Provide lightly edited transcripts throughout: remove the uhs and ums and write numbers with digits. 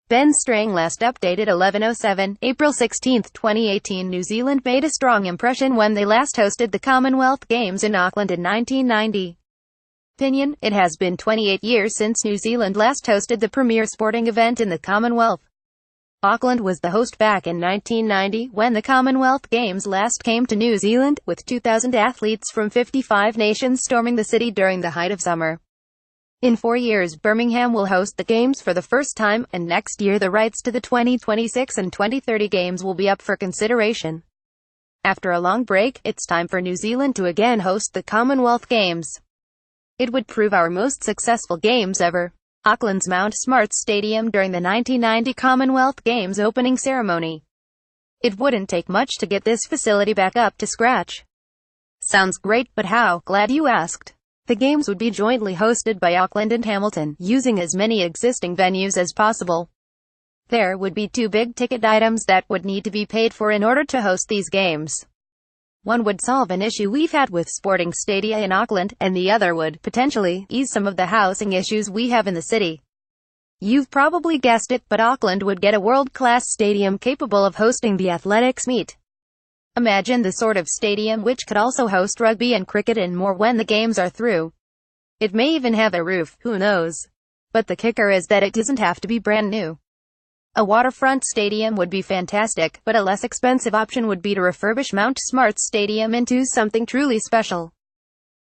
Ben Strang last updated 11:07, April 16, 2018. New Zealand made a strong impression when they last hosted the Commonwealth Games in Auckland in 1990. Opinion: it has been 28 years since New Zealand last hosted the premier sporting event in the Commonwealth. Auckland was the host back in 1990, when the Commonwealth Games last came to New Zealand, with 2,000 athletes from 55 nations storming the city during the height of summer. In 4 years, Birmingham will host the Games for the first time, and next year the rights to the 2026 and 2030 Games will be up for consideration. After a long break, it's time for New Zealand to again host the Commonwealth Games. It would prove our most successful Games ever. Auckland's Mount Smart Stadium during the 1990 Commonwealth Games opening ceremony. It wouldn't take much to get this facility back up to scratch. Sounds great, but how? Glad you asked. The Games would be jointly hosted by Auckland and Hamilton, using as many existing venues as possible. There would be 2 big ticket items that would need to be paid for in order to host these Games. One would solve an issue we've had with sporting stadia in Auckland, and the other would, potentially, ease some of the housing issues we have in the city. You've probably guessed it, but Auckland would get a world-class stadium capable of hosting the athletics meet. Imagine the sort of stadium which could also host rugby and cricket and more when the Games are through. It may even have a roof, who knows? But the kicker is that it doesn't have to be brand new. A waterfront stadium would be fantastic, but a less expensive option would be to refurbish Mount Smart Stadium into something truly special.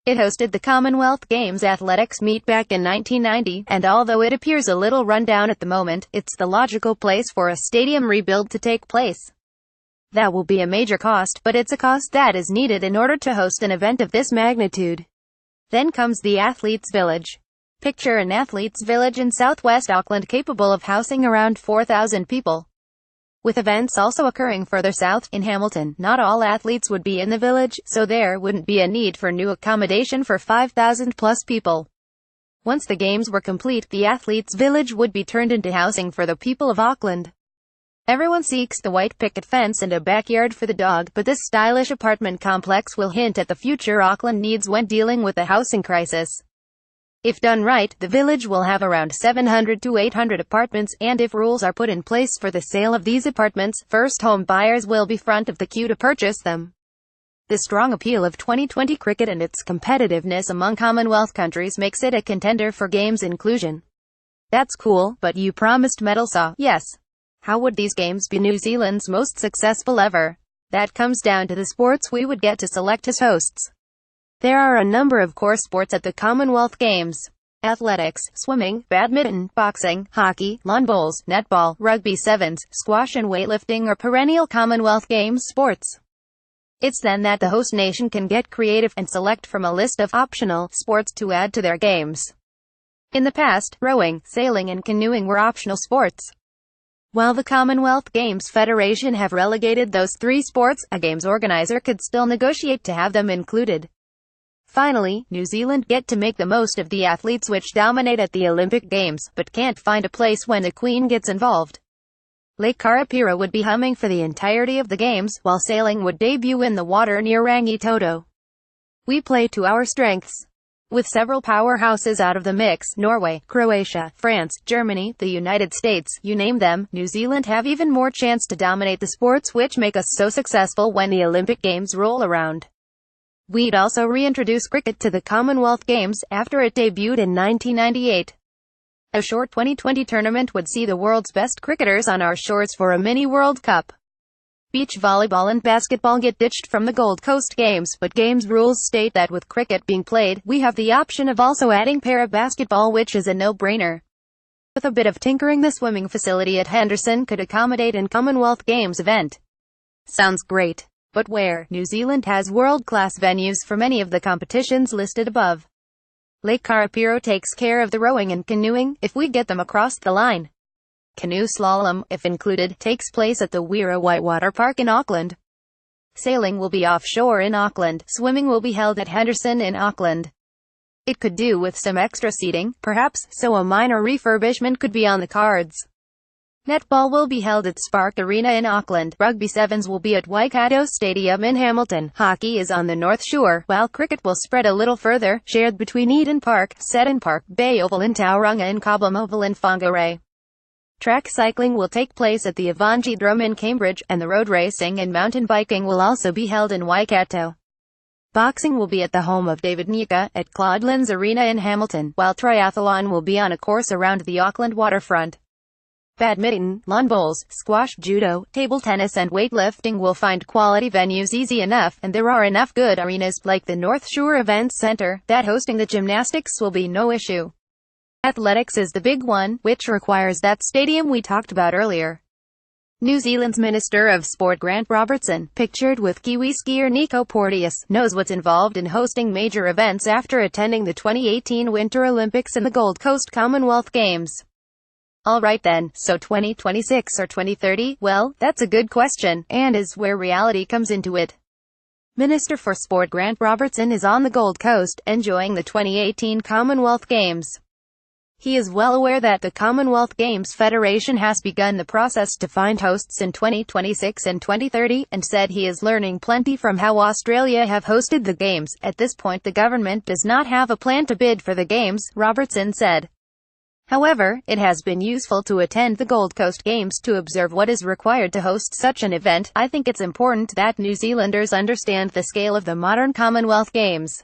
It hosted the Commonwealth Games athletics meet back in 1990, and although it appears a little rundown at the moment, it's the logical place for a stadium rebuild to take place. That will be a major cost, but it's a cost that is needed in order to host an event of this magnitude. Then comes the Athletes' Village. Picture an athletes' village in southwest Auckland capable of housing around 4,000 people. With events also occurring further south, in Hamilton, not all athletes would be in the village, so there wouldn't be a need for new accommodation for 5,000 plus people. Once the Games were complete, the athletes' village would be turned into housing for the people of Auckland. Everyone seeks the white picket fence and a backyard for the dog, but this stylish apartment complex will hint at the future Auckland needs when dealing with the housing crisis. If done right, the village will have around 700 to 800 apartments, and if rules are put in place for the sale of these apartments, first home buyers will be front of the queue to purchase them. The strong appeal of 2020 cricket and its competitiveness among Commonwealth countries makes it a contender for Games inclusion. That's cool, but you promised medal, so yes. How would these Games be New Zealand's most successful ever? That comes down to the sports we would get to select as hosts. There are a number of core sports at the Commonwealth Games. Athletics, swimming, badminton, boxing, hockey, lawn bowls, netball, rugby sevens, squash and weightlifting are perennial Commonwealth Games sports. It's then that the host nation can get creative and select from a list of optional sports to add to their Games. In the past, rowing, sailing and canoeing were optional sports. While the Commonwealth Games Federation have relegated those 3 sports, a Games organizer could still negotiate to have them included. Finally, New Zealand get to make the most of the athletes which dominate at the Olympic Games, but can't find a place when the Queen gets involved. Lake Karapira would be humming for the entirety of the Games, while sailing would debut in the water near Rangitoto. We play to our strengths. With several powerhouses out of the mix, Norway, Croatia, France, Germany, the United States, you name them, New Zealand have even more chance to dominate the sports which make us so successful when the Olympic Games roll around. We'd also reintroduce cricket to the Commonwealth Games, after it debuted in 1998. A short 2020 tournament would see the world's best cricketers on our shores for a mini World Cup. Beach volleyball and basketball get ditched from the Gold Coast Games, but Games rules state that with cricket being played, we have the option of also adding para-basketball, which is a no-brainer. With a bit of tinkering, the swimming facility at Henderson could accommodate an Commonwealth Games event. Sounds great. But where? New Zealand has world-class venues for many of the competitions listed above. Lake Karapiro takes care of the rowing and canoeing, if we get them across the line. Canoe slalom, if included, takes place at the Wira Whitewater Park in Auckland. Sailing will be offshore in Auckland. Swimming will be held at Henderson in Auckland. It could do with some extra seating, perhaps, so a minor refurbishment could be on the cards. Netball will be held at Spark Arena in Auckland. Rugby sevens will be at Waikato Stadium in Hamilton. Hockey is on the North Shore, while cricket will spread a little further, shared between Eden Park, Seton Park, Bay Oval in Tauranga and Cobham Oval in Whangarei. Track cycling will take place at the Avangidrome in Cambridge, and the road racing and mountain biking will also be held in Waikato. Boxing will be at the home of David Nika, at Claudelands Arena in Hamilton, while triathlon will be on a course around the Auckland waterfront. Badminton, lawn bowls, squash, judo, table tennis and weightlifting will find quality venues easy enough, and there are enough good arenas, like the North Shore Events Centre, that hosting the gymnastics will be no issue. Athletics is the big one, which requires that stadium we talked about earlier. New Zealand's Minister of Sport Grant Robertson, pictured with Kiwi skier Nico Porteous, knows what's involved in hosting major events after attending the 2018 Winter Olympics and the Gold Coast Commonwealth Games. Alright then, so 2026 or 2030? Well, that's a good question, and is where reality comes into it. Minister for Sport Grant Robertson is on the Gold Coast, enjoying the 2018 Commonwealth Games. He is well aware that the Commonwealth Games Federation has begun the process to find hosts in 2026 and 2030, and said he is learning plenty from how Australia have hosted the Games. At this point the government does not have a plan to bid for the Games, Robertson said. However, it has been useful to attend the Gold Coast Games to observe what is required to host such an event. I think it's important that New Zealanders understand the scale of the modern Commonwealth Games.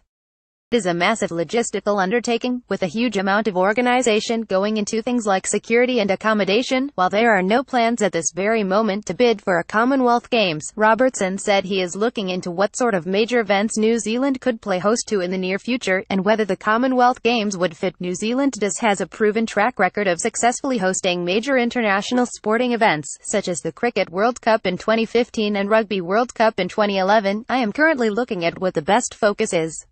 It is a massive logistical undertaking, with a huge amount of organization going into things like security and accommodation. While there are no plans at this very moment to bid for a Commonwealth Games, Robertson said he is looking into what sort of major events New Zealand could play host to in the near future, and whether the Commonwealth Games would fit. New Zealand has a proven track record of successfully hosting major international sporting events, such as the Cricket World Cup in 2015 and Rugby World Cup in 2011. I am currently looking at what the best focus is.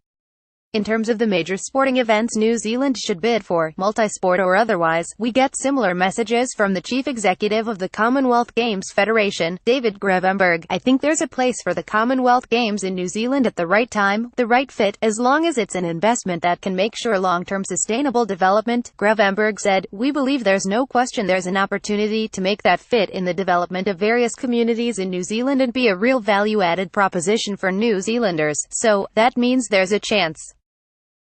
In terms of the major sporting events New Zealand should bid for, multi-sport or otherwise, we get similar messages from the Chief Executive of the Commonwealth Games Federation, David Gravenberg. I think there's a place for the Commonwealth Games in New Zealand at the right time, the right fit, as long as it's an investment that can make sure long-term sustainable development. Gravenberg said, "We believe there's no question there's an opportunity to make that fit in the development of various communities in New Zealand and be a real value-added proposition for New Zealanders, so that means there's a chance."